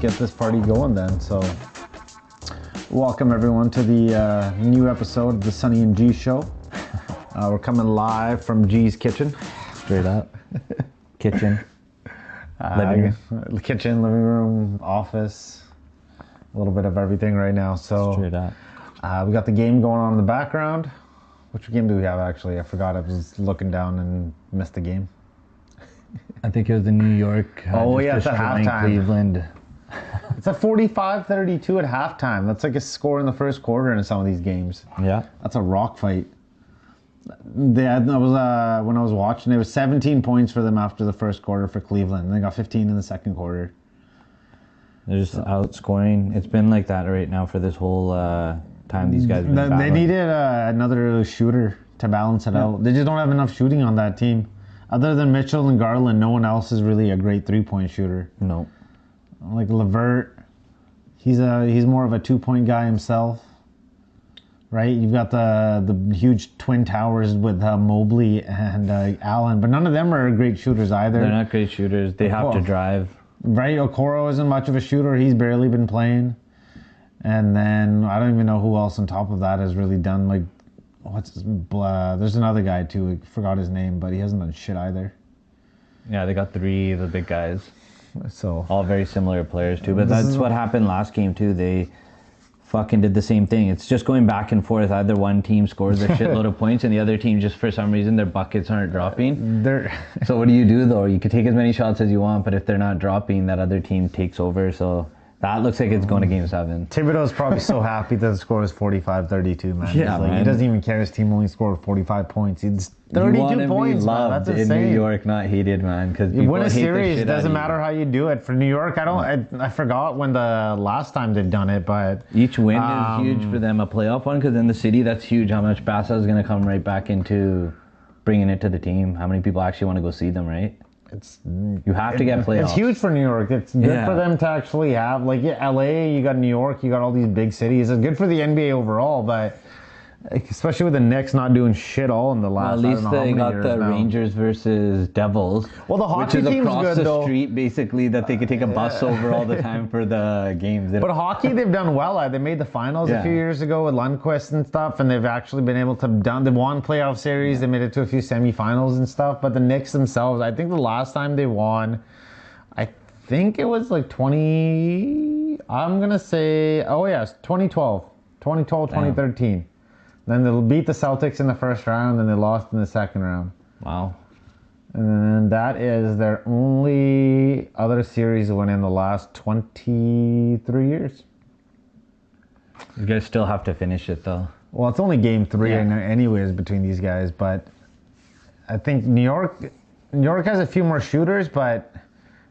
get this party going then. So, welcome everyone to the new episode of the Sonny and G Show. We're coming live from G's kitchen. Straight up. Kitchen. Living room, office, a little bit of everything right now. So, Straight up. We got the game going on in the background. Which game do we have actually? I forgot. I was looking down and missed the game. I think it was the New York. It's at halftime. Cleveland. It's a 45-32 at halftime. That's like a score in the first quarter in some of these games. Yeah. That's a rock fight. When I was watching, it was 17 points for them after the first quarter for Cleveland. They got 15 in the second quarter. They're just outscoring. It's been like that right now for this whole time these guys have been battling. They needed another shooter to balance it out. They just don't have enough shooting on that team. Other than Mitchell and Garland, no one else is really a great three-point shooter. No. Like Levert, he's more of a two-point guy himself. Right? You've got the huge twin towers with Mobley and Allen, but none of them are great shooters either. They're not great shooters. They have to drive. Right? Okoro isn't much of a shooter. He's barely been playing. And then I don't even know who else on top of that has really done, like, there's another guy too. I forgot his name, but he hasn't done shit either. Yeah, they got three of the big guys. So all very similar players too. But that's what happened last game too. They fucking did the same thing. It's just going back and forth. Either one team scores a shitload of points and the other team just for some reason their buckets aren't dropping. So what do you do though? You can take as many shots as you want, but if they're not dropping, that other team takes over. So that looks like it's going to Game 7. Thibodeau's probably so happy that the score is 45-32, man. Yeah, man. He doesn't even care his team only scored 45 points. He's 32 points, man. That's insane. In New York, not hated, man. Because you win a series, it doesn't matter how you do it. For New York, I forgot when the last time they've done it, but each win is huge for them, a playoff one, because in the city, that's huge. How much Bassa is going to come right back into bringing it to the team. How many people actually want to go see them, right? You have to get playoffs. It's huge for New York. It's good for them to actually have, like, LA, you got New York, you got all these big cities. It's good for the NBA overall, but especially with the Knicks not doing shit all in the last. Well, at least they got the Rangers versus Devils. Well, the hockey team's good though. Which is across the street, basically, that they could take a bus over all the time for the games. But hockey, they've done well. They made the finals a few years ago with Lundqvist and stuff, and they've actually been able to they won playoff series. They made it to a few semifinals and stuff. But the Knicks themselves, I think the last time they won, I think it was like 20. I'm gonna say, 2012, 2013. Then they'll beat the Celtics in the first round, and they lost in the second round. Wow. And then that is their only other series win in the last 23 years. You guys still have to finish it, though. Well, it's only game 3 anyways between these guys, but I think New York has a few more shooters, but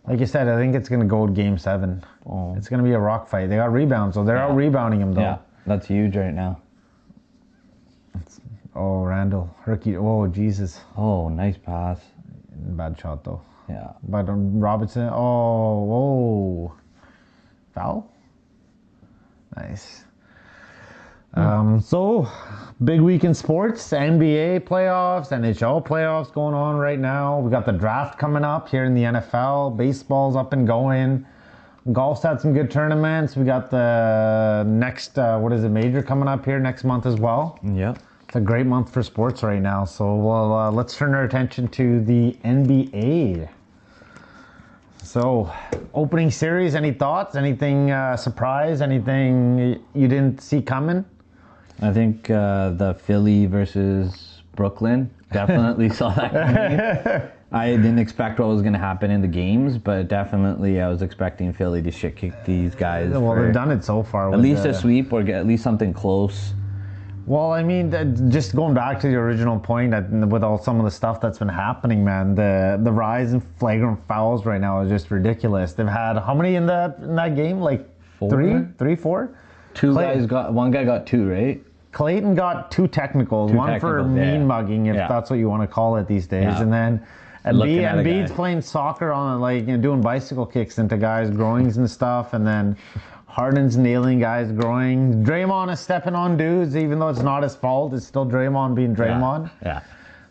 like you said, I think it's going to go to game 7. Oh. It's going to be a rock fight. They got rebounds, so they're out rebounding them, though. Yeah, that's huge right now. Oh, Randall. Herky. Oh, Jesus. Oh, nice pass. Bad shot, though. Yeah. But Robertson. Oh, whoa. Foul? Nice. So, big week in sports. NBA playoffs, NHL playoffs going on right now. We got the draft coming up here in the NFL. Baseball's up and going. Golf's had some good tournaments. We got the next, major coming up here next month as well. Yeah. It's a great month for sports right now. So let's turn our attention to the NBA. So, opening series, any thoughts? Anything surprise? Anything you didn't see coming? I think the Philly versus Brooklyn, definitely saw that coming. I didn't expect what was going to happen in the games, but definitely I was expecting Philly to shit kick these guys. Well, they've done it so far. At least a sweep or get at least something close. Well, I mean, just going back to the original point, with all some of the stuff that's been happening, man, the rise in flagrant fouls right now is just ridiculous. They've had how many in that game? Like 4? 4? One guy got 2, right? Clayton got 2 technicals, one for mean mugging, if that's what you want to call it these days, and then Embiid's playing soccer on doing bicycle kicks into guys' groins and stuff, and then Harden's nailing guys' groins. Draymond is stepping on dudes, even though it's not his fault. It's still Draymond being Draymond. Yeah.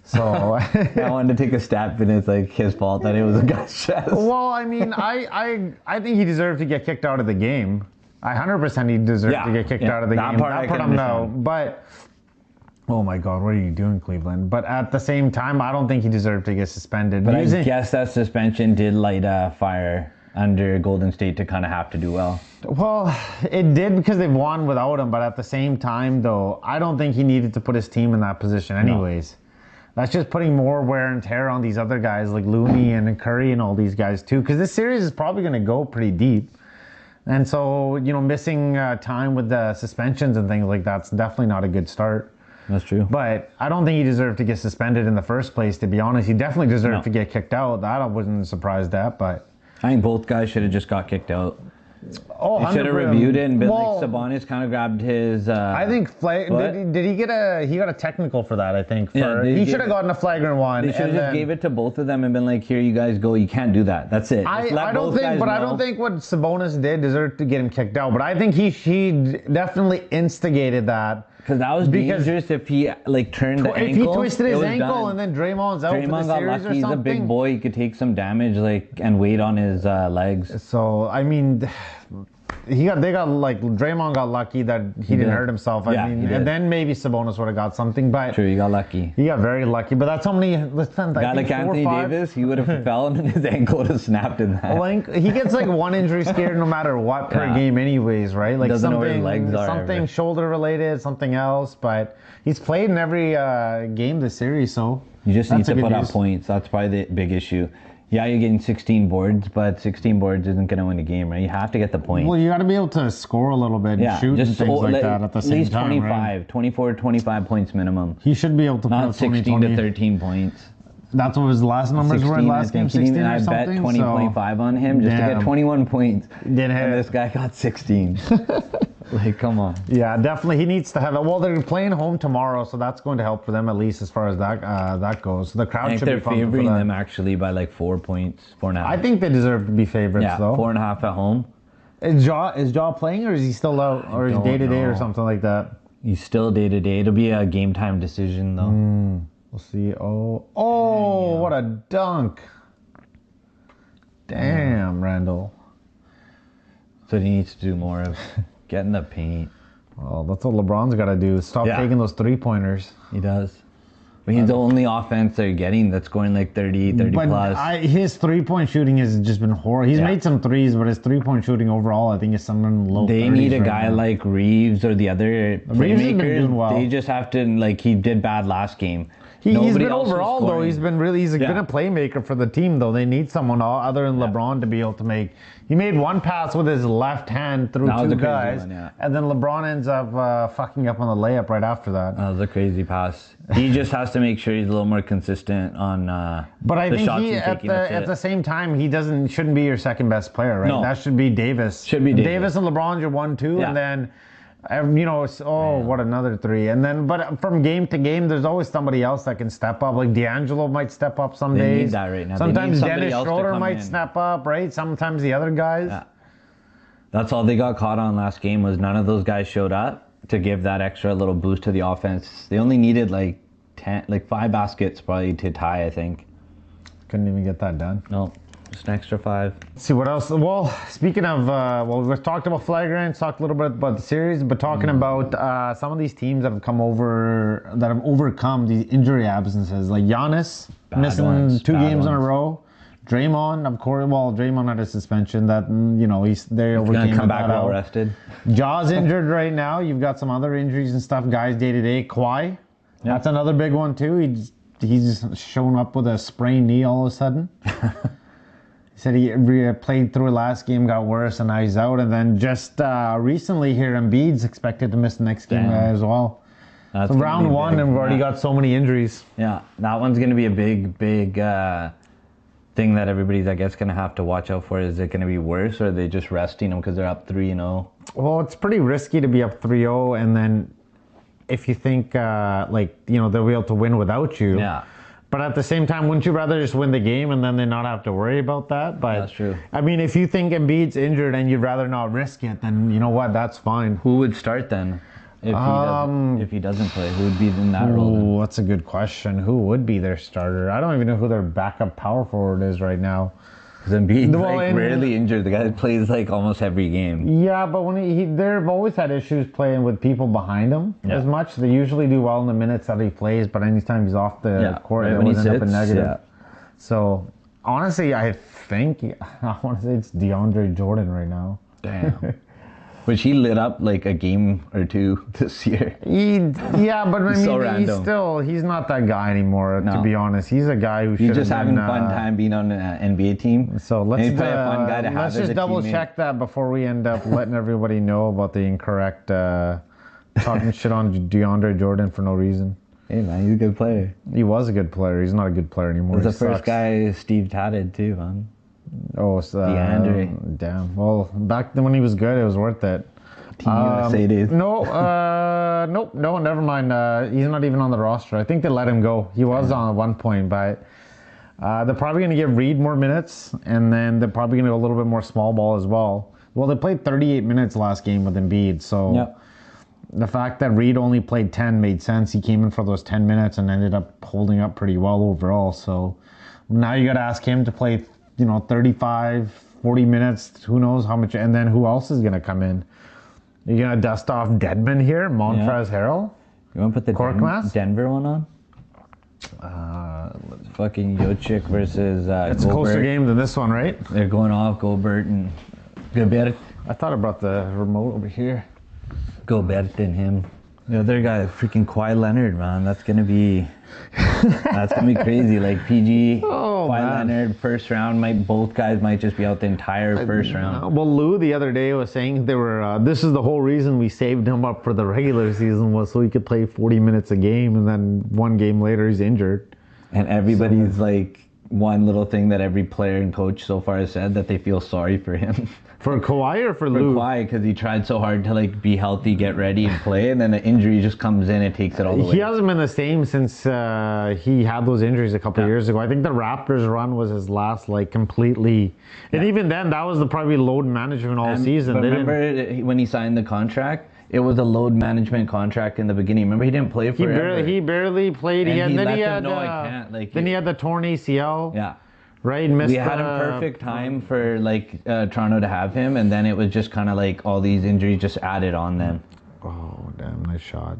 So I wanted to take a step, and it's like his fault that it was a guy's chest. well, I mean, I think he deserved to get kicked out of the game. 100% he deserved to get kicked out of the game. That part I'm no, but oh my God, what are you doing, Cleveland? But at the same time, I don't think he deserved to get suspended. But I guess that suspension did light a fire under Golden State to kind of have to do well. Well, it did because they've won without him. But at the same time, though, I don't think he needed to put his team in that position anyways. No. That's just putting more wear and tear on these other guys like Looney and Curry and all these guys too. Because this series is probably going to go pretty deep. And so, missing time with the suspensions and things like that's definitely not a good start. That's true. But I don't think he deserved to get suspended in the first place, to be honest. He definitely deserved to get kicked out. That I wasn't surprised at, but I think both guys should have just got kicked out. Oh, he should have reviewed it and been like Sabonis kind of grabbed his. I think did he get a technical for that? I think he should have gotten a flagrant one. They should have just gave it to both of them and been like, "Here, you guys go. You can't do that. That's it." I don't think what Sabonis did deserved to get him kicked out. But I think he definitely instigated that. Because that was dangerous if he turned the ankle. If he twisted his ankle and then Draymond's out for the series or something. Draymond got lucky. He's a big boy. He could take some damage and weight on his legs. So I mean, Draymond got lucky that he didn't hurt himself. I mean, and then maybe Sabonis would have got something. But true, he got lucky. He got very lucky. But that's how many. Guy like Anthony Davis, he would have fell and his ankle would have snapped in that. He gets one injury scared no matter what per game, anyways, right? Like doesn't know where his legs are. Something shoulder related, something else. But he's played in every game this series, so you just need to put up points. That's probably the big issue. Yeah, you're getting 16 boards, but 16 boards isn't going to win a game, right? You have to get the point. Well, you got to be able to score a little bit and shoot and things like that at the same time, at least 25, right? 24, 25 points minimum. He should be able to put up 16 to 13 points. That's what his last numbers were in last game, 16 or something? I bet 20, 25 on him just to get 21 points. And this guy got 16. Come on. Yeah, definitely. He needs to have it. Well, they're playing home tomorrow, so that's going to help for them at least as far as that goes. So the crowd should be pumped for that. They're favoring them actually by 4 points, 4.5. I think they deserve to be favorites, though. 4.5 at home. Is Jaw playing, or is he still out, or is he day-to-day or something like that? He's still day-to-day. It'll be a game-time decision, though. We'll see. Oh, what a dunk. Damn, Randall. That's what he needs to do more of. Get in the paint. Well, that's what LeBron's got to do. Stop taking those three-pointers. He does. But he's the only offense they're getting that's scoring 30 plus. His three-point shooting has just been horrible. He's made some threes, but his three-point shooting overall, I think, is somewhere in the low 30s. They need a guy like Reeves or the other playmakers. They just have to, he did bad last game. He's been overall, though. He's been been a playmaker for the team, though. They need someone other than LeBron to be able to make. He made one pass with his left hand through two guys, and then LeBron ends up fucking up on the layup right after that. That was a crazy pass. He just has to make sure he's a little more consistent on but I think at the same time, he shouldn't be your second best player, right? No. That should be Davis. Davis and LeBron's your 1-2, and then. What another three. And then, but from game to game, there's always somebody else that can step up. Like D'Angelo might step up some days. They need that right now. Sometimes Dennis Schroeder might step up, right? Sometimes the other guys. Yeah. That's all they got caught on last game was none of those guys showed up to give that extra little boost to the offense. They only needed 5 baskets probably to tie, I think. Couldn't even get that done. No. Just an extra 5. Let's see what else. Well, speaking of, we've talked about flagrants, talked a little bit about the series, but talking about some of these teams that have overcome these injury absences, like Giannis missing 2 games in a row. Draymond, of course. Well, Draymond had a suspension that they overcame. Gonna come back well rested. Jaw's injured right now. You've got some other injuries and stuff, guys, day to day. Kawhi, that's another big one too. He's just showing up with a sprained knee all of a sudden. He said he played through last game, got worse, and now he's out. And then just recently here, Embiid's expected to miss the next game as well. So round 1, and we've already got so many injuries. Yeah, that one's going to be a big thing that everybody's, I guess, going to have to watch out for. Is it going to be worse, or are they just resting them because they're up 3-0? Well, it's pretty risky to be up 3-0, and then if you think, they'll be able to win without you. Yeah. But at the same time, wouldn't you rather just win the game and then they not have to worry about that? But that's true. I mean, if you think Embiid's injured and you'd rather not risk it, then you know what? That's fine. Who would start then? if he doesn't play? Who would be in that role? Oh, that's a good question. Who would be their starter? I don't even know who their backup power forward is right now. Because Embiid's rarely injured. The guy plays like almost every game. Yeah, but when they've always had issues playing with people behind him as much. They usually do well in the minutes that he plays, but anytime he's off the court, it always ends up in negative. Yeah. So honestly, I want to say it's DeAndre Jordan right now. Damn. Which he lit up like a game or two this year. But I mean, he's not that guy anymore. To be honest, he's a guy who he's just having a fun time being on an NBA team. So let's just double check that before we end up letting everybody know about the incorrect talking shit on DeAndre Jordan for no reason. Hey man, he's a good player. He was a good player. He's not a good player anymore. He's the first guy Steve tatted too, man. Oh, so DeAndre. Damn. Well, back then when he was good, it was worth it. Team USA days. No, never mind. He's not even on the roster. I think they let him go. He was on at one point, but they're probably going to give Reed more minutes, and then they're probably going to go a little bit more small ball as well. Well, they played 38 minutes last game with Embiid, so the fact that Reed only played 10 made sense. He came in for those 10 minutes and ended up holding up pretty well overall. So now you got to ask him to play 35, 40 minutes, who knows how much, and then who else is going to come in? You're going to dust off Dedmon here, Montrezl Harrell? You want to put the Denver one on? Fucking Jokic versus It's Gobert. A closer game than this one, right? They're going off Gobert and Gobert. I thought I brought the remote over here. Gobert and him. The other guy, freaking Kawhi Leonard, man. That's gonna be crazy. Like PG, Kawhi Leonard, first round. Both guys might just be out the entire first round. Well, Lou the other day was saying they were. This is the whole reason we saved him up for the regular season was so he could play 40 minutes a game, and then one game later he's injured. And everybody's like one little thing that every player and coach so far has said that they feel sorry for him. For Kawhi or for Lou? For Kawhi, because he tried so hard to be healthy, get ready, and play, and then an injury just comes in and takes it all the way. He hasn't been the same since he had those injuries a couple of years ago. I think the Raptors run was his last completely, and even then that was probably load management all season. But remember when he signed the contract? It was a load management contract in the beginning. Remember, he didn't play forever. He barely played. And then he had the torn ACL. Yeah. Right, we had a perfect time for Toronto to have him, and then it was just kind of all these injuries just added on then. Oh, damn, nice shot.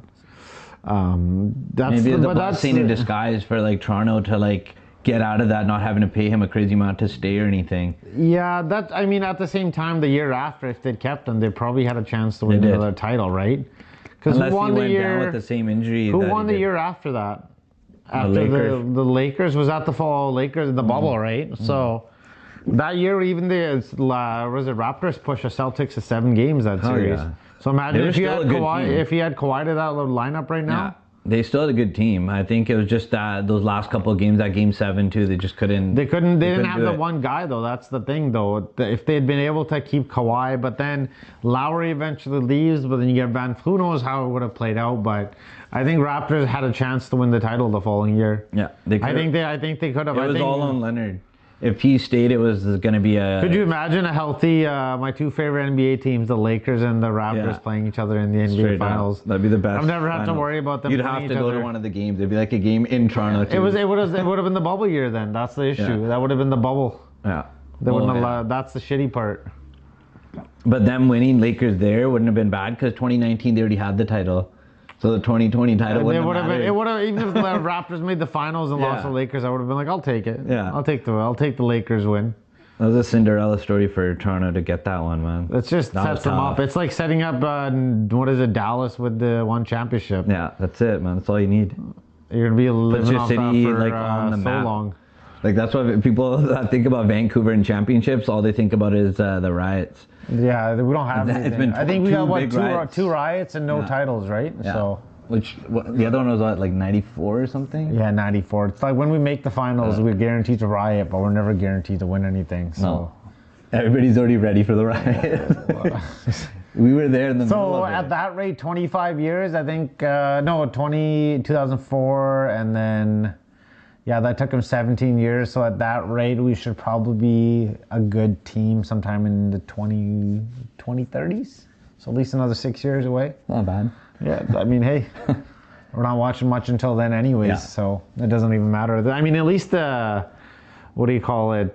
Maybe the blessing in disguise for Toronto to get out of that, not having to pay him a crazy amount to stay or anything. Yeah, at the same time, the year after, if they'd kept him, they probably had a chance to win another title, right? Because who won the year down with the same injury? Who won the year after that? After the Lakers was at the fall Lakers the bubble, right? So that year even the Raptors pushed the Celtics to 7 games that series. Yeah. So imagine if you had Kawhi to that lineup right now. Yeah. They still had a good team. I think it was just that those last couple of games, that game 7 too, they just couldn't. They didn't have the one guy though. That's the thing though. If they had been able to keep Kawhi, but then Lowry eventually leaves, but then you get Van. Who knows how it would have played out? But I think Raptors had a chance to win the title the following year. Yeah, I think they could have. It was all on Leonard. If he stayed, it was going to be a... Could you imagine a healthy, my two favorite NBA teams, the Lakers and the Raptors, playing each other in the NBA Finals? That'd be the best. I've never had to worry about them. You'd have to go to one of the games. It'd be like a game in Toronto, too. It would have been the bubble year then. That's the issue. Yeah. That would have been the bubble. Yeah. They wouldn't have, that's the shitty part. But them winning Lakers there wouldn't have been bad because 2019, they already had the title. So the 2020 title wouldn't have mattered. It would have, even if the Raptors made the finals and lost the Lakers, I would have been like, I'll take it. Yeah. I'll take the Lakers win. That was a Cinderella story for Toronto to get that one, man. It's just sets them up. It's like setting up, Dallas with the one championship. Yeah, that's it, man. That's all you need. You're going to be living off that for on the map. Long. That's why people that think about Vancouver and championships, all they think about is the riots. Yeah, we don't have anything. I think we got two riots and no titles, right? Yeah. So the other one was what, 94 or something? Yeah, 94. It's like when we make the finals, we're guaranteed to riot, but we're never guaranteed to win anything. So no. Everybody's already ready for the riot. We were there in the middle of it. So at that rate, 25 years, I think, 2004, and then... Yeah, that took him 17 years. So at that rate, we should probably be a good team sometime in the 2030s. So at least another 6 years away. Not bad. Yeah, I mean, hey, we're not watching much until then anyways, so it doesn't even matter. I mean, at least what do you call it?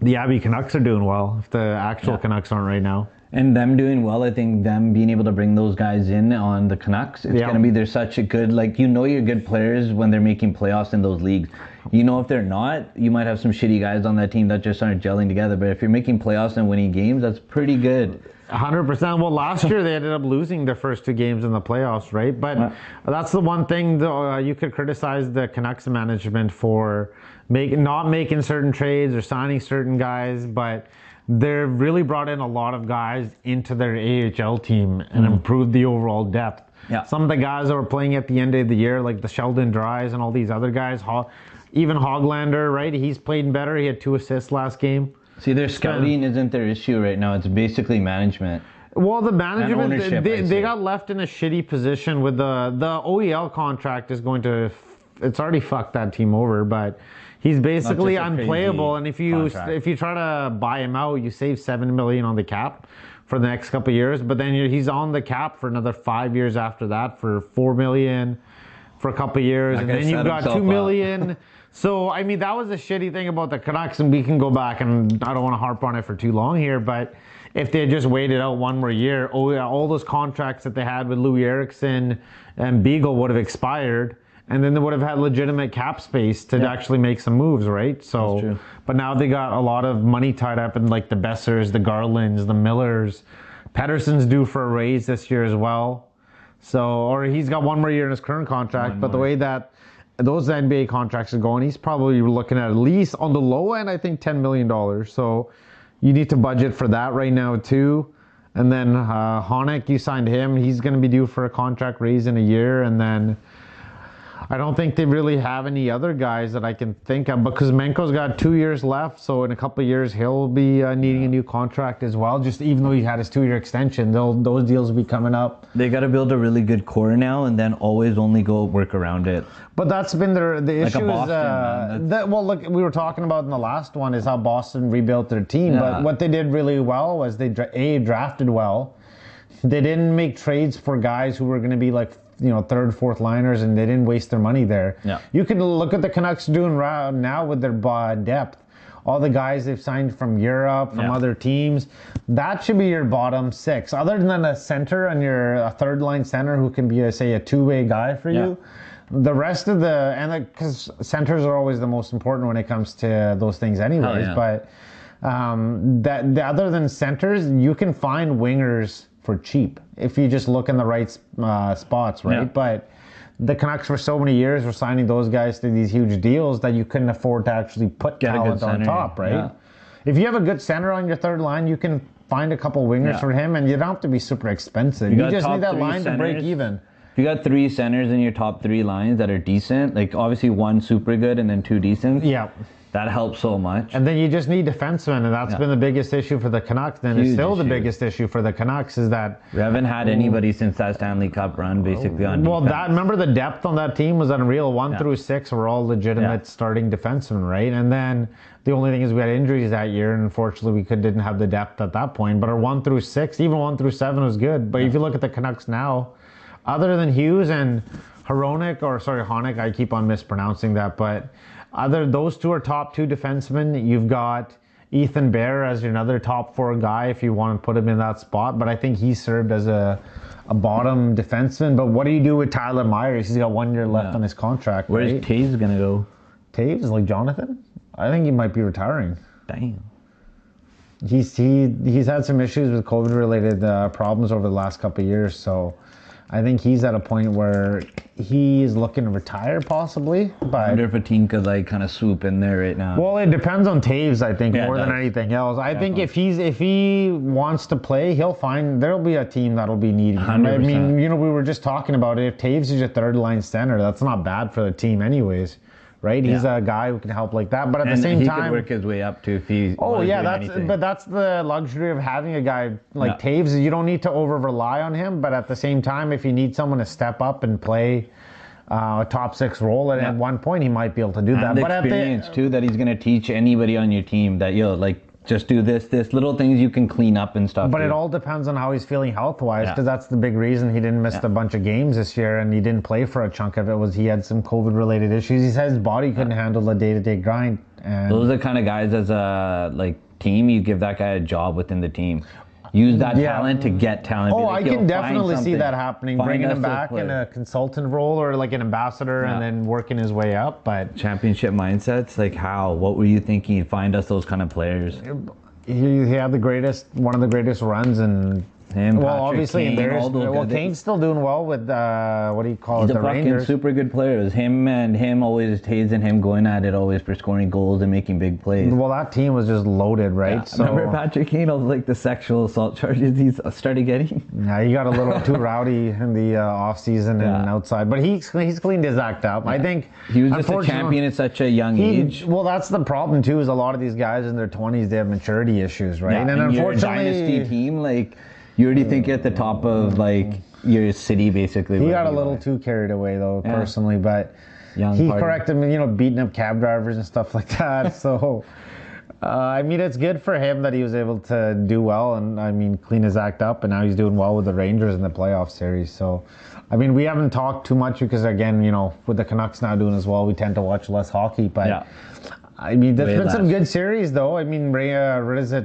The Abbey Canucks are doing well, if the actual Canucks aren't right now. And them doing well, I think them being able to bring those guys in on the Canucks, it's going to be, they're such a good, like, you're good players when they're making playoffs in those leagues. If they're not, you might have some shitty guys on that team that just aren't gelling together. But if you're making playoffs and winning games, that's pretty good. 100%. Well, last year they ended up losing their first 2 games in the playoffs, right? But that's the one thing you could criticize the Canucks management for not making certain trades or signing certain guys, but they've really brought in a lot of guys into their AHL team and improved the overall depth. Yeah. Some of the guys that were playing at the end of the year, like the Sheldon Dries and all these other guys, even Hoglander, right? He's played better. He had 2 assists last game. See, their scouting isn't their issue right now. It's basically management. Well, the management, ownership, they got left in a shitty position with the OEL contract is going to, it's already fucked that team over, but he's basically unplayable. And if you try to buy him out, you save $7 million on the cap for the next couple of years, but then he's on the cap for another 5 years after that for $4 million for a couple of years, and then you've got $2 million. So, I mean, that was a shitty thing about the Canucks, and we can go back, and I don't want to harp on it for too long here, but if they had just waited out one more year, all those contracts that they had with Louis Eriksson and Beagle would have expired, and then they would have had legitimate cap space to actually make some moves, right? So, that's true. But now they got a lot of money tied up in like the Bessers, the Garlands, the Millers. Pedersen's due for a raise this year as well. So, or he's got 1 more year in his current contract, but the way that those NBA contracts are going, he's probably looking at least on the low end, I think $10 million. So you need to budget for that right now too. And then Honeck, you signed him. He's going to be due for a contract raise in a year. And then I don't think they really have any other guys that I can think of, because Menko's got 2 years left. So in a couple of years, he'll be needing a new contract as well. Just even though he had his 2-year extension, those deals will be coming up. They got to build a really good core now, and then always only go work around it. But that's been the issue. Like Boston, well, look, we were talking about in the last one is how Boston rebuilt their team. Yeah. But what they did really well was they drafted well. They didn't make trades for guys who were going to be like, third, fourth liners, and they didn't waste their money there. Yeah. You can look at the Canucks doing now with their depth. All the guys they've signed from Europe, from other teams. That should be your bottom 6. Other than a center and a third line center who can be, say, a 2-way guy for you. The rest of because centers are always the most important when it comes to those things anyways. But other than centers, you can find wingers for cheap if you just look in the right spots, right? But the Canucks for so many years were signing those guys to these huge deals that you couldn't afford to actually put talent on top, right? If you have a good center on your third line, you can find a couple wingers for him, and you don't have to be super expensive. You just need that line to break even. If you got 3 centers in your top 3 lines that are decent, like obviously 1 super good and then 2 decent. Yeah. That helps so much. And then you just need defensemen, and that's been the biggest issue for the Canucks. And it's still the biggest issue for the Canucks is that we haven't had anybody since that Stanley Cup run, basically on defense. Well, remember the depth on that team was unreal. 1 through 6 were all legitimate starting defensemen, right? And then the only thing is we had injuries that year, and unfortunately we didn't have the depth at that point. But our 1 through 6, even 1 through 7 was good. But if you look at the Canucks now, other than Hughes and Honeck, I keep on mispronouncing that, but those 2 are top 2 defensemen. You've got Ethan Bear as another top 4 guy if you want to put him in that spot, but I think he served as a bottom defenseman. But what do you do with Tyler Myers? He's got 1 year left on his contract. Where's Taves gonna go? Taves, like Jonathan? I think he might be retiring. Damn. He's had some issues with COVID-related problems over the last couple of years, so I think he's at a point where he is looking to retire, possibly. But I wonder if a team could kind of swoop in there right now. Well, it depends on Taves, I think, more than anything else. I think if he wants to play, there'll be a team that'll be needing him. 100%. I mean, we were just talking about it. If Taves is your third line center, that's not bad for the team, anyways. Right, he's a guy who can help like that, but at the same time, he could work his way up too if he. That's the luxury of having a guy like Taves. You don't need to over rely on him, but at the same time, if you need someone to step up and play a top 6 role, at one point he might be able to do that. The But experience too that he's going to teach anybody on your team that just do this little things you can clean up and stuff. But it all depends on how he's feeling health-wise, because that's the big reason he didn't miss a bunch of games this year, and he didn't play for a chunk of it. Was he had some COVID-related issues? He said his body couldn't handle the day-to-day grind. And those are the kind of guys as a team, you give that guy a job within the team. Use that talent to get talent. Oh, I can definitely see that happening. Bringing him back in a consultant role or like an ambassador and then working his way up. But championship mindsets, like how? What were you thinking? Find us those kind of players. He had one of the greatest runs, and him, well, Patrick obviously, Kane, Kane's still doing well with what do you call it? The Rangers. He's a fucking super good player. It was him always, Taves and him going at it always for scoring goals and making big plays. Well, that team was just loaded, right? Yeah. So, remember Patrick Kane, the sexual assault charges he's started getting? Yeah, he got a little too rowdy in the off season and outside, but he's cleaned his act up. Yeah. I think he was just a champion at such a young age. Well, that's the problem too. Is a lot of these guys in their 20s, they have maturity issues, right? Yeah, and unfortunately, you're a dynasty team, you already think you're at the top of your city, basically. He got a little too carried away, though, personally. But he corrected me, beating up cab drivers and stuff like that. So, I mean, it's good for him that he was able to do well and, clean his act up. And now he's doing well with the Rangers in the playoff series. So, I mean, we haven't talked too much because, again, with the Canucks now doing as well, we tend to watch less hockey. But, I mean, there's been some good series, though. I mean,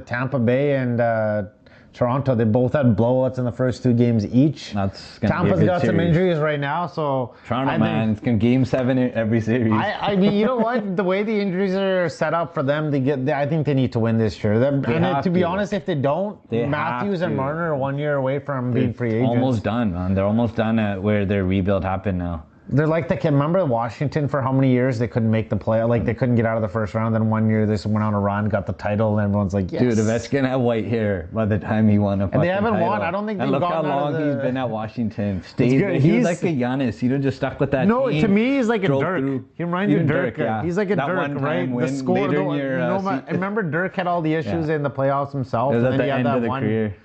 Tampa Bay and Toronto, they both had blowouts in the first 2 games each. Tampa's got some injuries right now, so Toronto, man, it's game 7 in every series. I mean, you know what? The way the injuries are set up for them, I think they need to win this year. To be honest, if they don't, Matthews and Marner are 1 year away from being free agents. Almost done, man. They're almost done at where their rebuild happened now. They're like remember Washington for how many years they couldn't make the play, they couldn't get out of the first round. Then 1 year they went on a run, got the title, and everyone's like, yes. Dude, Ovechkin had white hair by the time he won a fucking title. And they haven't won. I don't think they've look gotten how long he's been at Washington. He's like a Giannis. He just stuck with that team. No, to me he's like a Dirk. He reminds you of Dirk. Yeah. He's like a that Dirk, right? The score. I remember Dirk had all the issues in the playoffs himself. It was at the end of the career.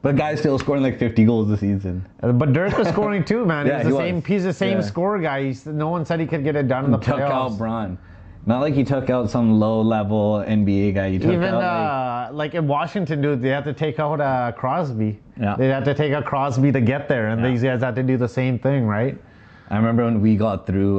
But guy's still scoring 50 goals a season. But Dirk was scoring too, man. He's the same score guy. No one said he could get it done in the playoffs. Took out Braun. Not like he took out some low-level NBA guy. Even in Washington, dude, they had to take out Crosby. Yeah. They had to take out Crosby to get there, and these guys had to do the same thing, right? I remember when we got through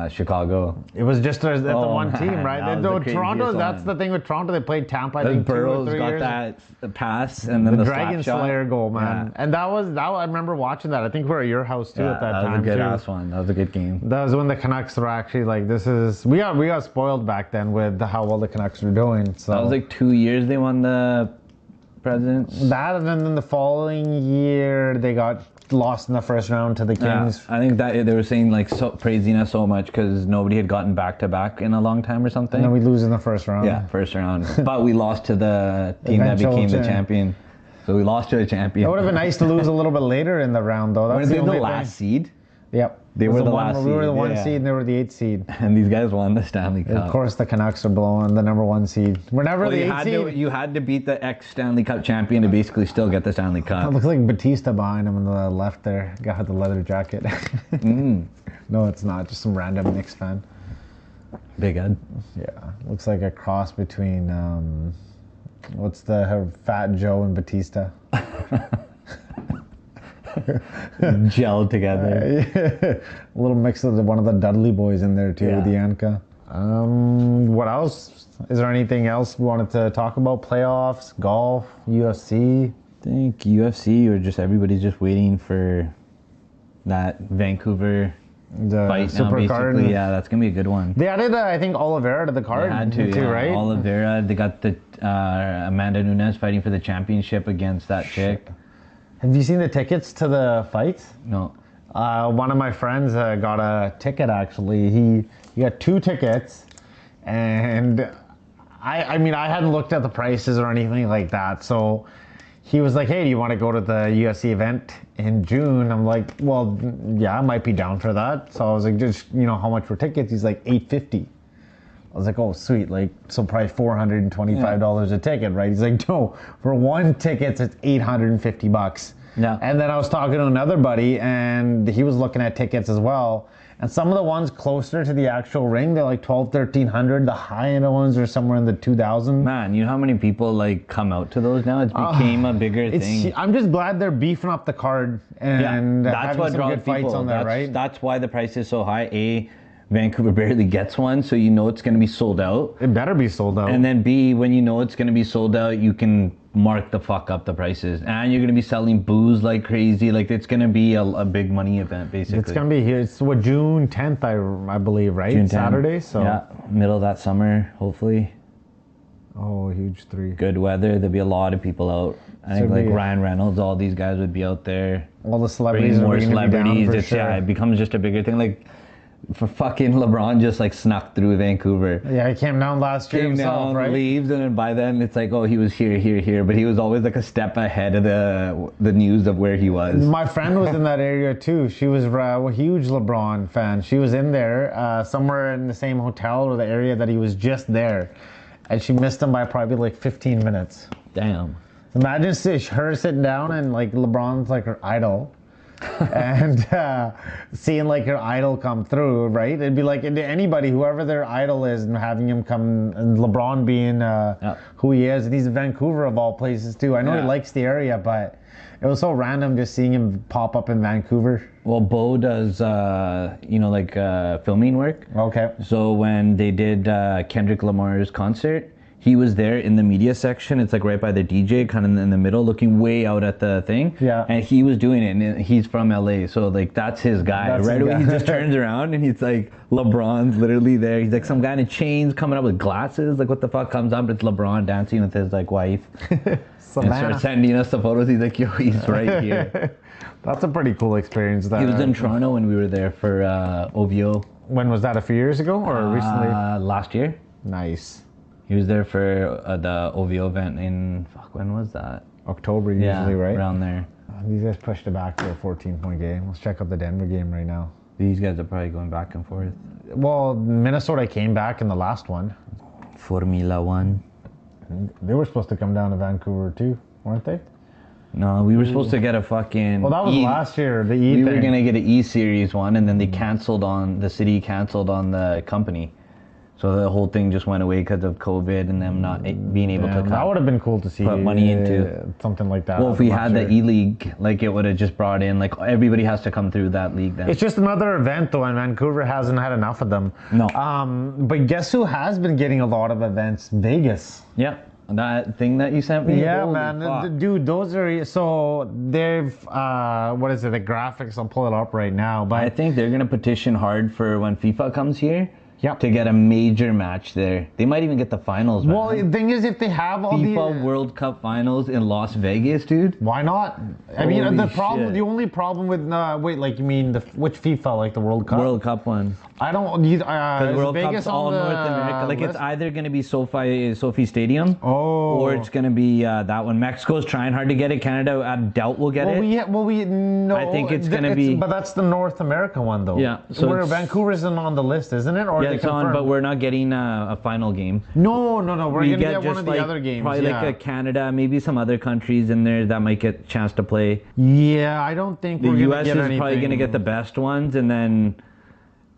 Chicago. It was just the one team, right? Toronto, that's the thing with Toronto. They played Tampa, I think, Burrows 2 or 3 years. got that pass, and then the Dragon Slayer goal, man. Yeah. And that I remember watching that. I think we were at your house, too, at that time, that was a good-ass one. That was a good game. That was when the Canucks were actually we got spoiled back then with how well the Canucks were doing. So. That was 2 years they won the Presidents. That, and then the following year, they got lost in the first round to the Kings. I think that they were saying praising us so much because nobody had gotten back-to-back in a long time or something. And then we lose in the first round. Yeah, first round. But we lost to the team that became the champion. So we lost to a champion. It would have been nice to lose a little bit later in the round, though. Were they the last seed? Yep. They were the last seed. We were the 1 seed, and they were the 8th seed. And these guys won the Stanley Cup. Of course, the Canucks are blowing the number 1 seed. We're never the 8th seed. You had to beat the ex-Stanley Cup champion to basically still get the Stanley Cup. It looks like Batista behind him on the left there. Guy with the leather jacket. No, it's not. Just some random Knicks fan. Big Ed. Yeah. Looks like a cross between, Fat Joe and Batista. Gelled together. A little mix of one of the Dudley boys in there too, with Yanka. What else? Is there anything else we wanted to talk about? Playoffs, golf, UFC? I think UFC or just everybody's just waiting for that Vancouver fight super now, card. basically. Yeah, that's gonna be a good one. They added, I think, Oliveira to the card. They had to, right? Oliveira. They got the Amanda Nunes fighting for the championship against that chick. Have you seen the tickets to the fights? No. One of my friends got a ticket, actually. He got 2 tickets, and I mean, I hadn't looked at the prices or anything like that, so he was like, hey, do you want to go to the UFC event in June? I'm like, well, yeah, I might be down for that. So I was like, just, how much for tickets? He's like, $850. I was like, oh, sweet. So probably $425 a ticket, right? He's like, no, for 1 ticket, it's $850. Yeah. And then I was talking to another buddy, and he was looking at tickets as well. And some of the ones closer to the actual ring, they're like 12, 1300. The high-end ones are somewhere in the 2000. Man, you know how many people like come out to those now? It's became a bigger thing. I'm just glad they're beefing up the card and that's having what some draws good fights people. on there, right? That's why the price is so high. Vancouver barely gets one, so you know it's going to be sold out. It better be sold out. And then B, when you know it's going to be sold out, you can mark the fuck up the prices. And you're going to be selling booze like crazy. Like, it's going to be a big money event, basically. It's going to be here. It's June 10th, I believe, right? June 10th. Saturday. So yeah, middle of that summer, hopefully. Oh, huge 3. Good weather. There'll be a lot of people out. I think like Ryan Reynolds, all these guys would be out there. All the celebrities more are celebrities. Be down for sure. Yeah, it becomes just a bigger thing. Like, for fucking LeBron just like snuck through Vancouver. Yeah, he came down last year himself, right? Leaves, and then by then it's like, oh, he was here, but he was always like a step ahead of the news of where he was. My friend was in that area too. She was a huge LeBron fan. She was in there somewhere in the same hotel or the area that he was just there, and she missed him by probably like 15 minutes. Damn. Imagine her sitting down and like LeBron's like her idol. And seeing like her idol come through, right? It'd be like anybody, whoever their idol is, and having him come, and LeBron being who he is, and he's in Vancouver of all places too. I know he likes the area, but it was so random just seeing him pop up in Vancouver. Well, Bo does, filming work. Okay. So when they did Kendrick Lamar's concert, he was there in the media section. It's like right by the DJ, kind of in the middle, looking way out at the thing. Yeah. And he was doing it, and he's from LA, so like that's his guy. That's right his away, guy. he just turns around and he's like, LeBron's literally there. He's like some guy in chains coming up with glasses. Like, what the fuck comes up? It's LeBron dancing with his like wife. And starts sending us the photos. He's like, yo, he's right here. That's a pretty cool experience. He was in Toronto when we were there for OVO. When was that? A few years ago or recently? Last year. Nice. He was there for the OVO event in, when was that? October usually, right? Around there. These guys pushed it back to a 14-point game. Let's check out the Denver game right now. These guys are probably going back and forth. Well, Minnesota came back in the last one. Formula 1. They were supposed to come down to Vancouver too, weren't they? No, we were supposed to get a fucking... Well, that was last year, the E We thing. were going to get an E-Series one, and then the city canceled on the company. So the whole thing just went away because of COVID and them not being able to that would have been cool to see. Put money into something like that. Well, if we had the E-League, like it would have just brought in, like everybody has to come through that league then. It's just another event though, and Vancouver hasn't had enough of them. No. But guess who has been getting a lot of events? Vegas. Yeah. That thing that you sent me? Yeah, Holy man. fuck. Dude, those are... So, they've... what is it? The graphics, I'll pull it up right now. But I think they're going to petition hard for when FIFA comes here. Yep. To get a major match there. They might even get the finals. Well, man. the thing is, if they have all FIFA World Cup finals in Las Vegas, dude. Why not? I mean, Holy the problem... shit. The only problem with... wait, like, you mean which FIFA? Like the World Cup? World Cup one. I don't... Because World Cup's all North America. Like, it's either going to be Sophie Stadium. Oh. Or it's going to be that one. Mexico's trying hard to get it. Canada, I doubt we'll get it. No. I think it's going to be... But that's the North America one, though. Yeah. So where Vancouver isn't on the list, isn't it? Or yeah, it's on, but we're not getting a final game. No. We're going to get one of the like, other games. Probably like a Canada, maybe some other countries in there that might get a chance to play. Yeah, I don't think the we're going to US get is anything. Probably going to get the best ones, and then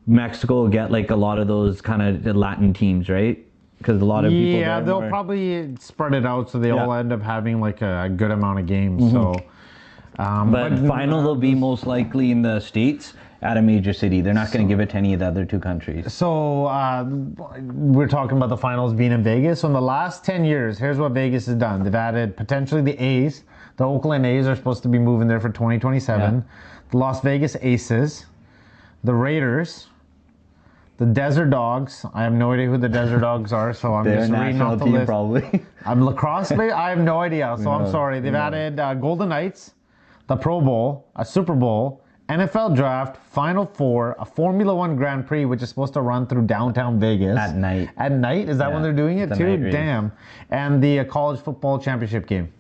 Mexico will get like a lot of those kind of Latin teams, right? Because a lot of people. Yeah, they'll probably spread it out so they all end up having like a good amount of games. Mm-hmm. So, but final will be most likely in the States at a major city. They're not going to give it to any of the other two countries. So we're talking about the finals being in Vegas. So in the last 10 years, here's what Vegas has done. They've added potentially the A's. The Oakland A's are supposed to be moving there for 2027. Yeah. The Las Vegas Aces, the Raiders, the Desert Dogs. I have no idea who the Desert Dogs are, so I'm just reading off the list. Probably. I'm lacrosse, I have no idea, so I'm sorry. They've added Golden Knights, the Pro Bowl, a Super Bowl, NFL Draft, Final Four, a Formula One Grand Prix, which is supposed to run through downtown Vegas. At night. At night? Is that when they're doing it too? Damn. And the college football championship game.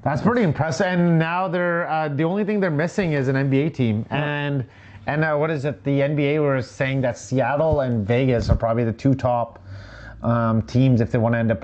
That's pretty impressive. And now they're the only thing they're missing is an NBA team. Yeah. And what is it? The NBA was saying that Seattle and Vegas are probably the two top teams if they want to end up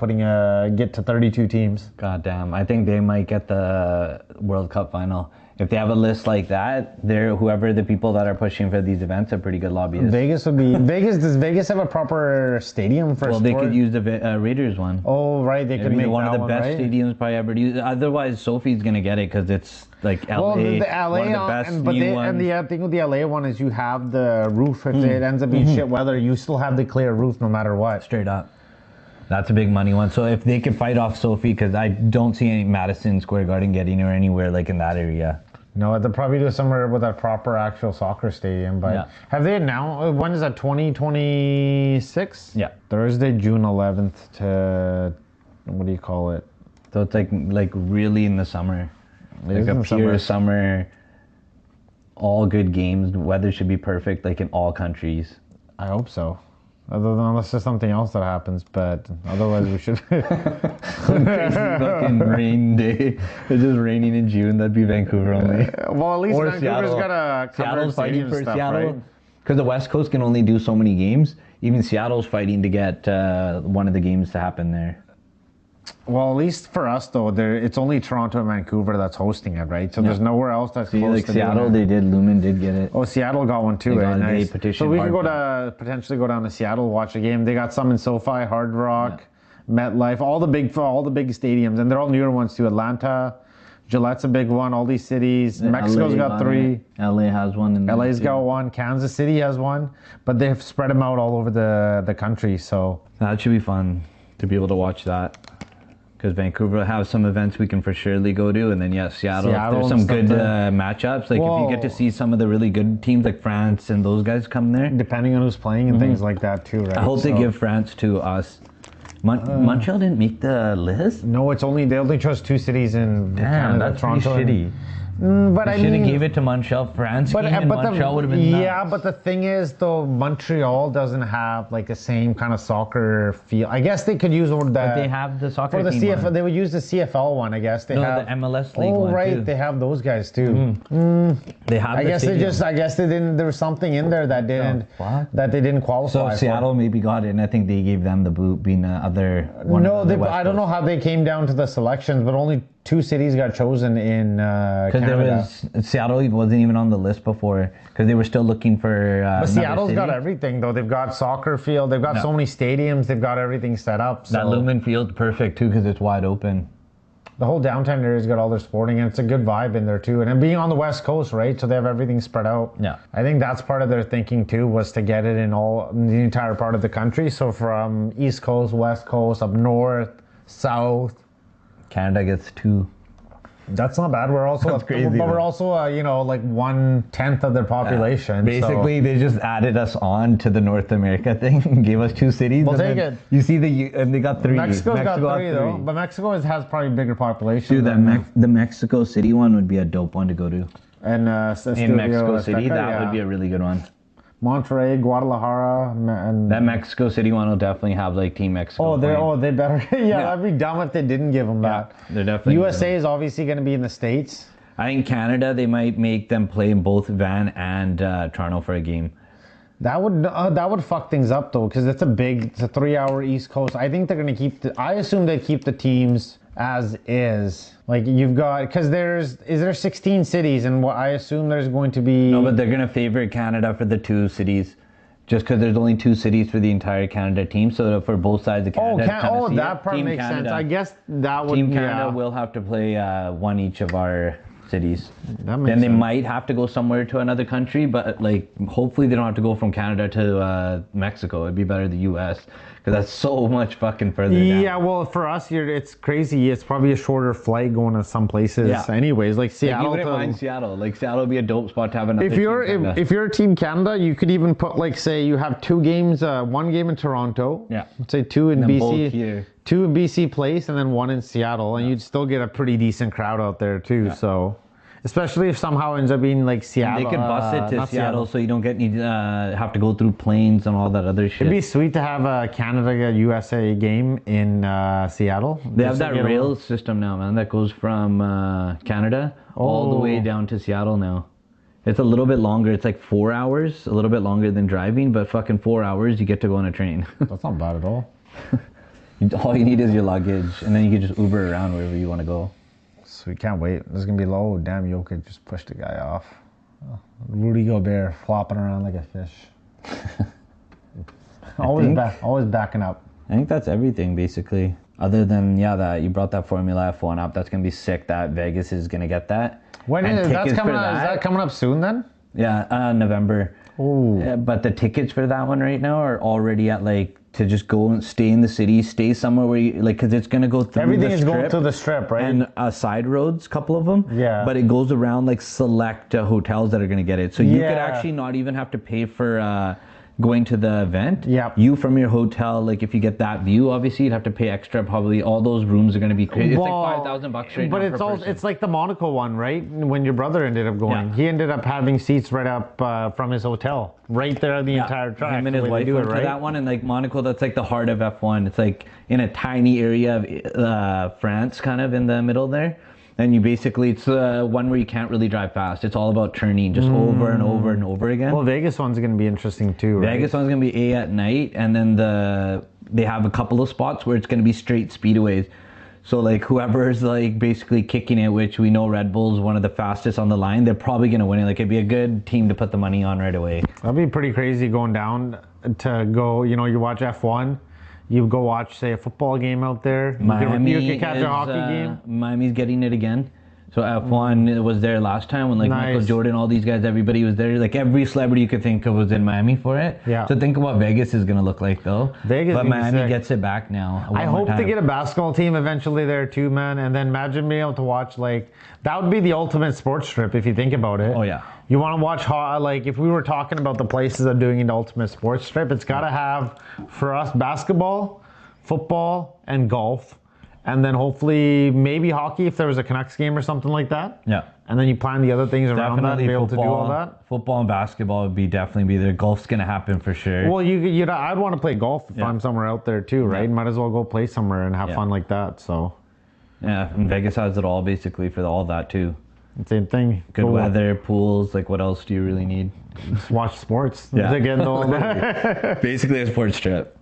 get to 32 teams. God damn. I think they might get the World Cup final. if they have a list like that, whoever the people that are pushing for these events are pretty good lobbyists. Vegas would be Vegas. Does Vegas have a proper stadium for? Well, they could use the Raiders one. Oh, right. They could make one of the best right? stadiums probably ever used. Otherwise, Sophie's gonna get it because it's like LA. Well, the LA one of the best and the thing with the LA one is you have the roof. If it ends up being shit weather, you still have the clear roof no matter what. Straight up. That's a big money one. So if they could fight off Sophie, because I don't see any Madison Square Garden getting or anywhere like in that area. No, they'll probably do somewhere with a proper actual soccer stadium. But have they announced, when is that, 2026? Yeah. Thursday, June 11th to, what do you call it? So it's like really in the summer. Like a pure summer, all good games. The weather should be perfect like in all countries. I hope so. Other than unless there's something else that happens, but otherwise we should. Crazy fucking rain day. It's just raining in June. That'd be Vancouver only. Well, at least or Vancouver's Seattle. got a Seattle's fighting for stuff, Seattle right? because the West Coast can only do so many games. Even Seattle's fighting to get one of the games to happen there. Well, at least for us though, it's only Toronto and Vancouver that's hosting it, right? So there's nowhere else that's close like to Seattle. They did. Lumen did get it. Oh, Seattle got one too, right? Nice. So we can potentially go down to Seattle, watch a game. They got some in SoFi, Hard Rock, MetLife, all the big stadiums, and they're all newer ones too. Atlanta, Gillette's a big one. All these cities. Mexico's got 3. LA has one. LA's got 1. Kansas City has 1, but they've spread them out all over the country. So that should be fun to be able to watch that. Because Vancouver will have some events we can for surely go to, and then Seattle there's some good matchups. Like if you get to see some of the really good teams like France and those guys come there, depending on who's playing and things like that too, right? I hope they give France to us. Montreal didn't make the list. No, they only chose 2 cities in Canada, that's Toronto. pretty shitty. But I should mean, have gave it to Montreal. France Montreal would have been nuts. Yeah, but the thing is, though, Montreal doesn't have like the same kind of soccer feel. I guess they could use But they have the soccer for the team CFL. one. They would use the CFL one, I guess. They have the MLS league one. one. Oh, right, too. they have those guys too. They have. I guess they didn't. There was something in there that didn't that they didn't qualify. So Seattle maybe got it, and I think they gave them the boot, being the other one. No, I don't know how they came down to the selections, but only 2 cities got chosen in Canada. Seattle wasn't even on the list before because they were still looking for. But Seattle's got everything though. They've got soccer field. They've got so many stadiums. They've got everything set up. So that Lumen Field's perfect too because it's wide open. The whole downtown area's got all their sporting, and it's a good vibe in there too. And being on the West Coast, right? So they have everything spread out. Yeah. I think that's part of their thinking too, was to get it in the entire part of the country. So from East Coast, West Coast, up north, south. Canada gets 2. That's not bad. We're also crazy, but we're also like 1/10 of their population. Basically, they just added us on to the North America thing and gave us 2 cities. We'll take it. You see and they got 3. Mexico's got 3 though, but Mexico has probably bigger population. Dude, the Mexico City one would be a dope one to go to. And in Mexico City, that would be a really good one. Monterrey, Guadalajara, and that Mexico City one will definitely have like Team Mexico. They better. That'd be dumb if they didn't give them that. They're definitely. USA is obviously going to be in the States. I think Canada, they might make them play in both Van and Toronto for a game. That would fuck things up though, because it's a 3-hour East Coast. I think they're going to keep I assume they keep the teams as is. Like you've got, because is there 16 cities, and what I assume there's going to be. No, but they're going to favor Canada for the 2 cities. Just because there's only 2 cities for the entire Canada team, so for both sides of Canada. That part makes sense. I guess that would. Team Canada will have to play 1 each of our cities. That makes then they sense. might have to go somewhere to another country, but like hopefully they don't have to go from Canada to Mexico. It'd be better the U.S. because that's so much fucking further down. Yeah, well, for us here, it's crazy. It's probably a shorter flight going to some places. Yeah. Anyways, like Seattle. You wouldn't mind Seattle. Like Seattle would be a dope spot to have another. If you're a Team Canada, you could even put like say you have 2 games, 1 game in Toronto. Yeah. Let's say 2 in BC. Both here. 2 in BC Place and then 1 in Seattle, and you'd still get a pretty decent crowd out there too. Yeah. So. Especially if somehow ends up being like Seattle. They could bus it to Seattle so you don't have to go through planes and all that other shit. It'd be sweet to have a Canada-USA game in Seattle. They have that rail system now, man, that goes from Canada all the way down to Seattle now. It's a little bit longer. It's like 4 hours, a little bit longer than driving, but fucking 4 hours, you get to go on a train. That's not bad at all. All you need is your luggage, and then you can just Uber around wherever you want to go. So we can't wait. This is going to be low. Damn, Jokic just pushed the guy off. Rudy Gobert flopping around like a fish. Always backing up. I think that's everything, basically. Other than, that you brought that Formula F1 up. That's going to be sick that Vegas is going to get that. When is that coming up? Is that coming up soon then? Yeah, November. Ooh. But the tickets for that one right now are already at to just go and stay in the city, stay somewhere where you because it's gonna go through everything the is strip going through the strip, right? And side roads, couple of them. Yeah. But it goes around select hotels that are gonna get it, so you could actually not even have to pay for going to the event. Yeah. You from your hotel, if you get that view, obviously you'd have to pay extra. Probably all those rooms are gonna be crazy. It's like $5,000 right now. But it's like the Monaco one, right? When your brother ended up going, he ended up having seats right up from his hotel, right there the entire track. Him and his wife went to that one, and Monaco, that's the heart of F1. It's in a tiny area of France, kind of in the middle there. And you basically, it's one where you can't really drive fast. It's all about turning just over and over and over again. Well, Vegas one's going to be interesting too, right? Vegas one's going to be at night, and then they have a couple of spots where it's going to be straight speedways. So whoever's basically kicking it, which we know Red Bull's one of the fastest on the line, they're probably going to win it. It'd be a good team to put the money on right away. That'd be pretty crazy going down to go, you watch F1. You go watch, say, a football game out there. You could catch a hockey game. Miami's getting it again. So F1 was there last time when Michael Jordan, all these guys, everybody was there. Every celebrity you could think of was in Miami for it. Yeah. So think of what Vegas is going to look like, though. But Miami gets it back now. I hope to get a basketball team eventually there too, man. And then imagine being able to watch that would be the ultimate sports trip if you think about it. Oh yeah. You want to watch if we were talking about the places of doing an ultimate sports trip, it's got to have for us basketball, football, and golf. And then hopefully maybe hockey if there was a Canucks game or something like that. Yeah. And then you plan the other things around that and be able to do all that. Football and basketball would definitely be there. Golf's going to happen for sure. Well, I'd want to play golf if I'm somewhere out there too, right? Might as well go play somewhere and have fun like that. So. Yeah, and Vegas has it all basically for all that too. Same thing. Good weather, pools. What else do you really need? Just watch sports. Yeah. Basically a sports trip.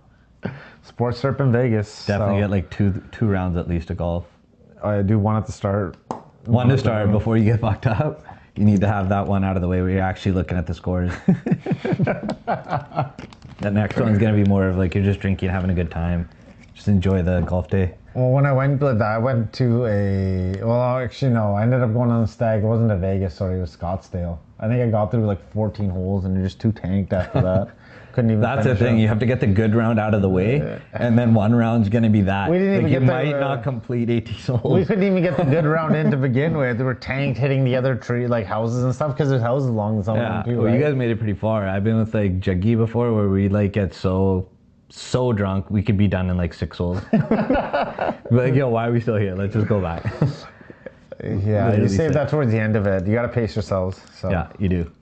Sports trip in Vegas. Definitely get two rounds at least of golf. I do one at the start. One to start before you get fucked up. You need to have that one out of the way where you're actually looking at the scores. The next one's going to be more of you're just drinking, having a good time. Just enjoy the golf day. Well, when I went to I ended up going on a stag. It wasn't a Vegas, sorry, it was Scottsdale. I think I got through 14 holes and you're just too tanked after that. Couldn't even That's the thing, you have to get the good round out of the way, and then one round's going to be that. We didn't even might not complete 18 holes. We couldn't even get the good round in to begin with. They were tanked hitting the other tree, houses and stuff, because there's houses along some of them too, well, right? You guys made it pretty far. I've been with Juggy before where we get so drunk we could be done in 6 holes. Yo, why are we still here? Let's just go back. Yeah, you save that towards the end of it. You got to pace yourselves. So. Yeah, you do.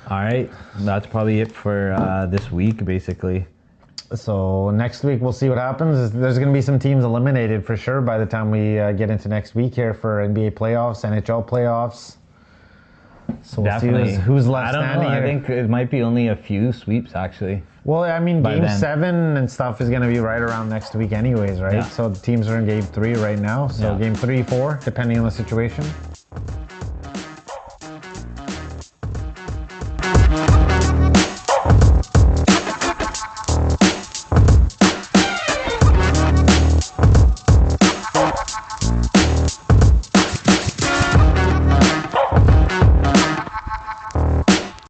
All right, that's probably it for this week, basically. So next week we'll see what happens. There's going to be some teams eliminated for sure by the time we get into next week here for NBA playoffs, NHL playoffs. So we'll see who's left standing. I think it might be only a few sweeps, actually. Well, I mean, Game 7 and stuff is going to be right around next week anyways, right? Yeah. So the teams are in Game 3 right now. So Game 3, 4, depending on the situation.